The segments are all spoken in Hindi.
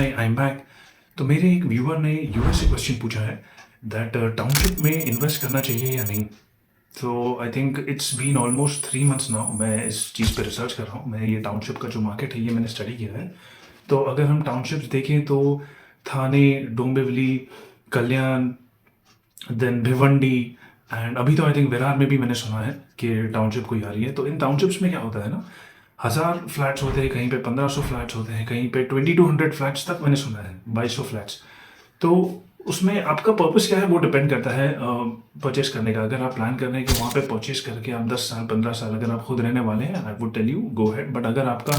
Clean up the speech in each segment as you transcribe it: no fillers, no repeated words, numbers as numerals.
Hi I am back. तो मेरे एक व्यूअर ने यूएस से क्वेश्चन पूछा है दैट टाउनशिप में इन्वेस्ट करना चाहिए या नहीं। तो I think it's been almost 3 months now मैं इस चीज़ पे रिसर्च कर रहा हूँ। मैं ये टाउनशिप का जो मार्केट है ये मैंने स्टडी किया है। तो अगर हम टाउनशिप्स देखें तो थाने, डोंबिवली, कल्याण, देन भिवंडी एंड अभी तो आई थिंक विरार में भी मैंने सुना है कि टाउनशिप कोई आ रही है। तो इन टाउनशिप्स में क्या होता है ना, 1,000 फ्लैट्स होते हैं, कहीं पे 1,500 फ्लैट्स होते हैं, कहीं पे 2,200 फ्लैट्स तक मैंने सुना है, 2,200 फ्लैट्स। तो उसमें आपका पर्पस क्या है वो डिपेंड करता है परचेस करने का। अगर आप प्लान कर रहे हैं कि वहाँ पे परचेस करके आप 10 साल 15 साल अगर आप खुद रहने वाले हैं, I would tell you go ahead. But अगर आपका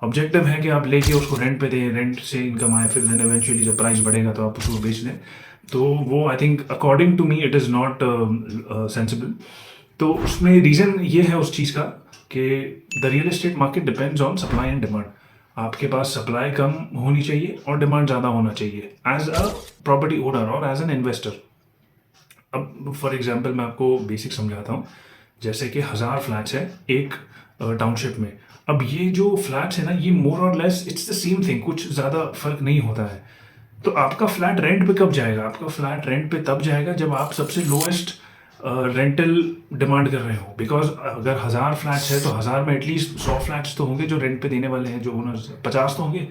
ऑब्जेक्टिव है कि आप लेके उसको रेंट पे दें, रेंट से इनकम आए, फिर देन इवेंचुअली जब प्राइस बढ़ेगा तो आप उसको बेच दें, तो वो I think according to me it is not sensible. तो उसमें रीज़न ये है उस चीज़ का कि the real estate market depends on supply and demand. आपके पास सप्लाई कम होनी चाहिए और डिमांड ज़्यादा होना चाहिए एज अ प्रॉपर्टी ओनर और एज एन इन्वेस्टर। अब फॉर एग्जांपल मैं आपको बेसिक समझाता हूँ। जैसे कि 1,000 फ्लैट्स है एक टाउनशिप में। अब ये जो फ्लैट्स है ना, ये मोर और less it's the same thing, कुछ ज़्यादा फर्क नहीं होता है। तो आपका फ्लैट रेंट पे कब जाएगा? आपका फ्लैट रेंट पे तब जाएगा जब आप सबसे लोएस्ट रेंटल डिमांड कर रहे हो। बिकॉज अगर 1,000 फ्लैट्स है तो 1,000 में एटलीस्ट 100 फ्लैट्स तो होंगे जो रेंट पे देने वाले हैं, जो ओनर्स 50 तो होंगे।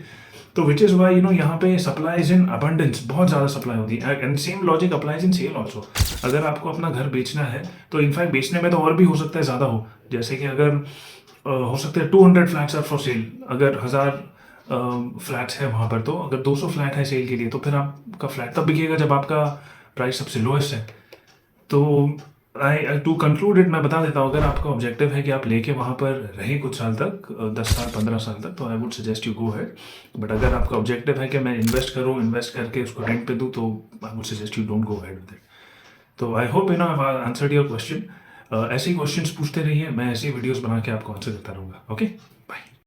तो विच इज़ वाई यहाँ पे सप्लाई इज इन अबंडेंस, बहुत ज़्यादा सप्लाई होती है। And same logic applies in sale also. अगर आपको अपना घर बेचना है तो इनफैक्ट बेचने में तो और भी हो सकता है ज़्यादा हो। जैसे कि अगर हो सकता है 200 फ्लैट्स आर फॉर सेल, अगर 1,000 फ्लैट्स है वहाँ पर, तो अगर 200 फ्लैट है सेल के लिए तो फिर आपका फ्लैट तब बिकेगा जब आपका प्राइस सबसे लोएस्ट है। तो आई टू कंक्लूड इट मैं बता देता हूँ, अगर आपका ऑब्जेक्टिव है कि आप लेके वहाँ पर रहें कुछ साल तक, 10 साल 15 साल तक, तो I would suggest you go है। बट अगर आपका ऑब्जेक्टिव है कि मैं इन्वेस्ट करूँ, इन्वेस्ट करके उसको रेंट पे दूँ, तो I would suggest you don't go ahead with it. तो I hope I answered your question. ऐसे ही क्वेश्चंस पूछते रहिए, मैं ऐसे ही वीडियोस बना के आपको आंसर देता रहूँगा। Okay, bye.